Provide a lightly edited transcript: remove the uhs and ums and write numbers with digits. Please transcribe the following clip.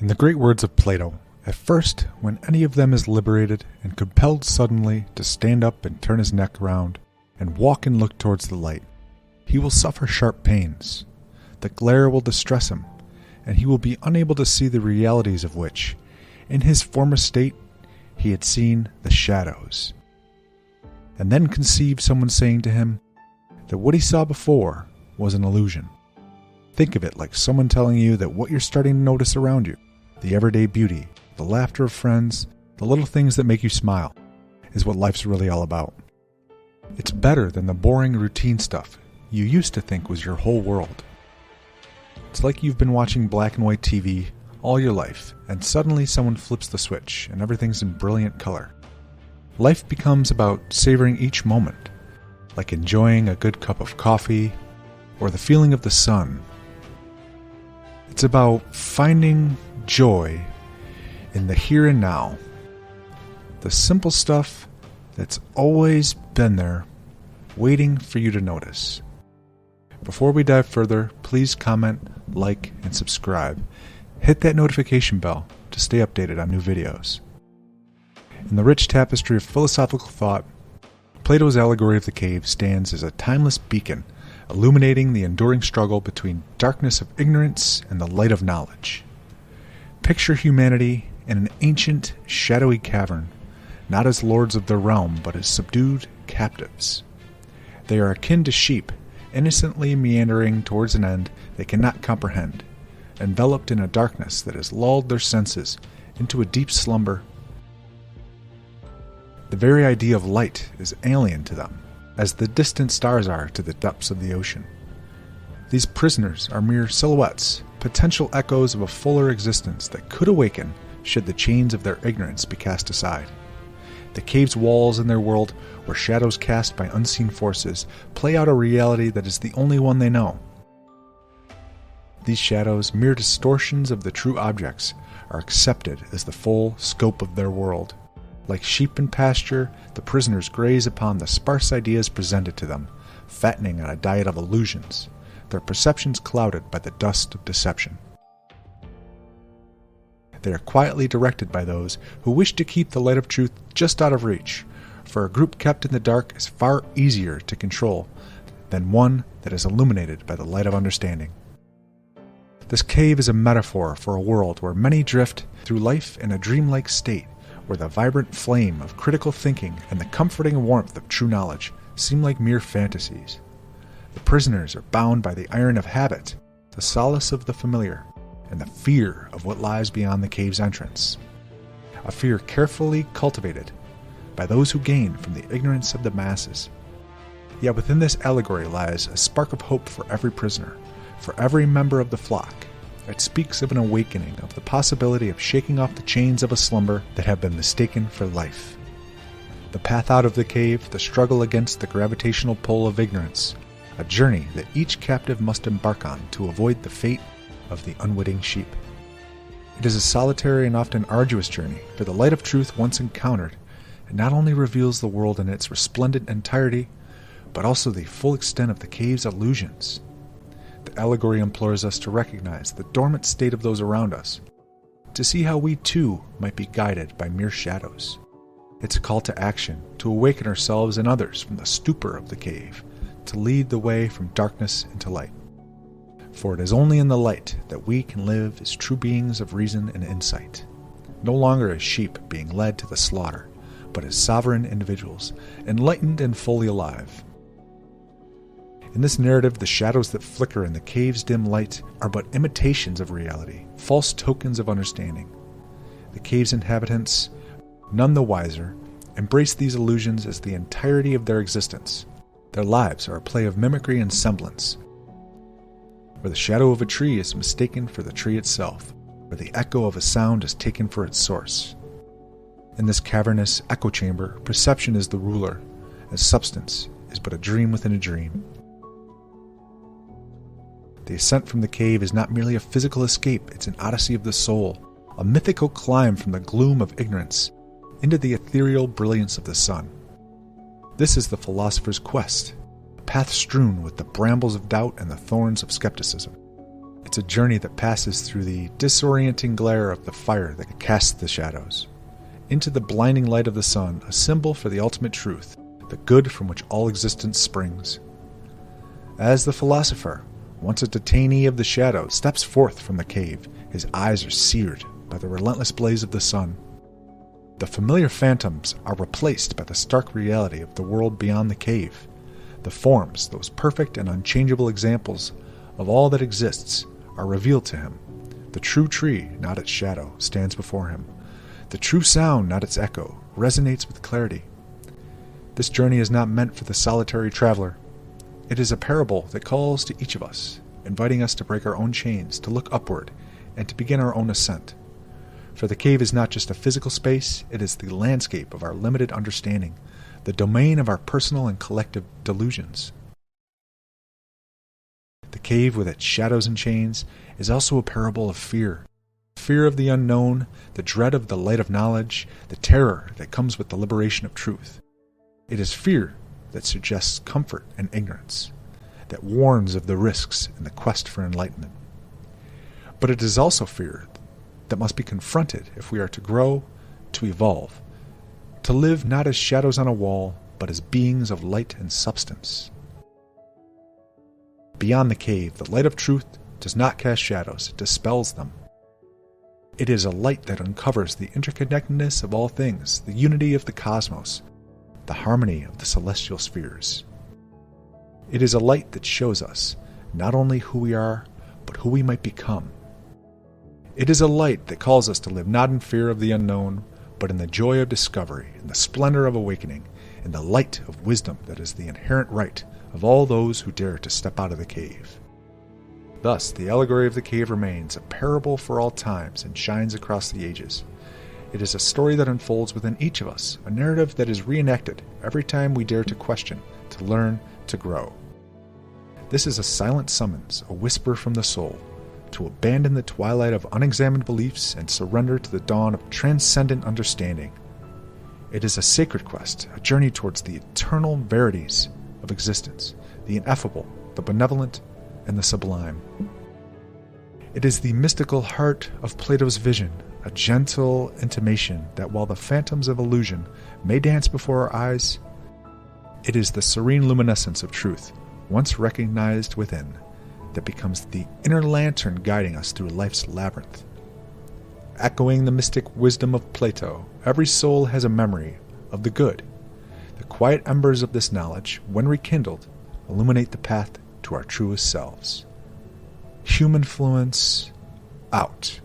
In the great words of Plato, at first, when any of them is liberated and compelled suddenly to stand up and turn his neck round and walk and look towards the light, he will suffer sharp pains. The glare will distress him, and he will be unable to see the realities of which, in his former state, he had seen the shadows. And then conceive someone saying to him that what he saw before was an illusion. Think of it like someone telling you that what you're starting to notice around you, the everyday beauty, the laughter of friends, the little things that make you smile, is what life's really all about. It's better than the boring routine stuff you used to think was your whole world. It's like you've been watching black and white TV all your life, and suddenly someone flips the switch and everything's in brilliant color. Life becomes about savoring each moment, like enjoying a good cup of coffee or the feeling of the sun. It's about finding joy in the here and now, the simple stuff that's always been there, waiting for you to notice. Before we dive further, please comment, like, and subscribe. Hit that notification bell to stay updated on new videos. In the rich tapestry of philosophical thought, Plato's Allegory of the Cave stands as a timeless beacon, illuminating the enduring struggle between darkness of ignorance and the light of knowledge. Picture humanity in an ancient, shadowy cavern, not as lords of their realm, but as subdued captives. They are akin to sheep, innocently meandering towards an end they cannot comprehend, enveloped in a darkness that has lulled their senses into a deep slumber. The very idea of light is alien to them, as the distant stars are to the depths of the ocean. These prisoners are mere silhouettes, potential echoes of a fuller existence that could awaken should the chains of their ignorance be cast aside. The cave's walls in their world, where shadows cast by unseen forces play out a reality that is the only one they know. These shadows, mere distortions of the true objects, are accepted as the full scope of their world. Like sheep in pasture, the prisoners graze upon the sparse ideas presented to them, fattening on a diet of illusions, their perceptions clouded by the dust of deception. They are quietly directed by those who wish to keep the light of truth just out of reach, for a group kept in the dark is far easier to control than one that is illuminated by the light of understanding. This cave is a metaphor for a world where many drift through life in a dreamlike state, where the vibrant flame of critical thinking and the comforting warmth of true knowledge seem like mere fantasies. The prisoners are bound by the iron of habit, the solace of the familiar, and the fear of what lies beyond the cave's entrance. A fear carefully cultivated by those who gain from the ignorance of the masses. Yet within this allegory lies a spark of hope for every prisoner, for every member of the flock. It speaks of an awakening, of the possibility of shaking off the chains of a slumber that have been mistaken for life. The path out of the cave, the struggle against the gravitational pull of ignorance, a journey that each captive must embark on to avoid the fate of the unwitting sheep. It is a solitary and often arduous journey, for the light of truth once encountered, it not only reveals the world in its resplendent entirety, but also the full extent of the cave's illusions. The allegory implores us to recognize the dormant state of those around us, to see how we too might be guided by mere shadows. It's a call to action, to awaken ourselves and others from the stupor of the cave, to lead the way from darkness into light. For it is only in the light that we can live as true beings of reason and insight, no longer as sheep being led to the slaughter, but as sovereign individuals, enlightened and fully alive. In this narrative, the shadows that flicker in the cave's dim light are but imitations of reality, false tokens of understanding. The cave's inhabitants, none the wiser, embrace these illusions as the entirety of their existence. Their lives are a play of mimicry and semblance, where the shadow of a tree is mistaken for the tree itself, where the echo of a sound is taken for its source. In this cavernous echo chamber, perception is the ruler, as substance is but a dream within a dream. The ascent from the cave is not merely a physical escape, it's an odyssey of the soul, a mythical climb from the gloom of ignorance into the ethereal brilliance of the sun. This is the philosopher's quest, a path strewn with the brambles of doubt and the thorns of skepticism. It's a journey that passes through the disorienting glare of the fire that casts the shadows, into the blinding light of the sun, a symbol for the ultimate truth, the good from which all existence springs. As the philosopher, once a detainee of the shadows, steps forth from the cave, his eyes are seared by the relentless blaze of the sun. The familiar phantoms are replaced by the stark reality of the world beyond the cave. The forms, those perfect and unchangeable examples of all that exists, are revealed to him. The true tree, not its shadow, stands before him. The true sound, not its echo, resonates with clarity. This journey is not meant for the solitary traveler. It is a parable that calls to each of us, inviting us to break our own chains, to look upward, and to begin our own ascent. For the cave is not just a physical space, it is the landscape of our limited understanding, the domain of our personal and collective delusions. The cave with its shadows and chains is also a parable of fear. Fear of the unknown, the dread of the light of knowledge, the terror that comes with the liberation of truth. It is fear that suggests comfort and ignorance, that warns of the risks in the quest for enlightenment. But it is also fear that must be confronted if we are to grow, to evolve, to live not as shadows on a wall, but as beings of light and substance. Beyond the cave, the light of truth does not cast shadows, it dispels them. It is a light that uncovers the interconnectedness of all things, the unity of the cosmos, the harmony of the celestial spheres. It is a light that shows us not only who we are, but who we might become. It is a light that calls us to live not in fear of the unknown, but in the joy of discovery, in the splendor of awakening, in the light of wisdom that is the inherent right of all those who dare to step out of the cave. Thus, the allegory of the cave remains a parable for all times and shines across the ages. It is a story that unfolds within each of us, a narrative that is reenacted every time we dare to question, to learn, to grow. This is a silent summons, a whisper from the soul, to abandon the twilight of unexamined beliefs and surrender to the dawn of transcendent understanding. It is a sacred quest, a journey towards the eternal verities of existence, the ineffable, the benevolent, and the sublime. It is the mystical heart of Plato's vision, a gentle intimation that while the phantoms of illusion may dance before our eyes, it is the serene luminescence of truth, once recognized within, that becomes the inner lantern guiding us through life's labyrinth. Echoing the mystic wisdom of Plato, every soul has a memory of the good. The quiet embers of this knowledge, when rekindled, illuminate the path to our truest selves. Humanfluence, out.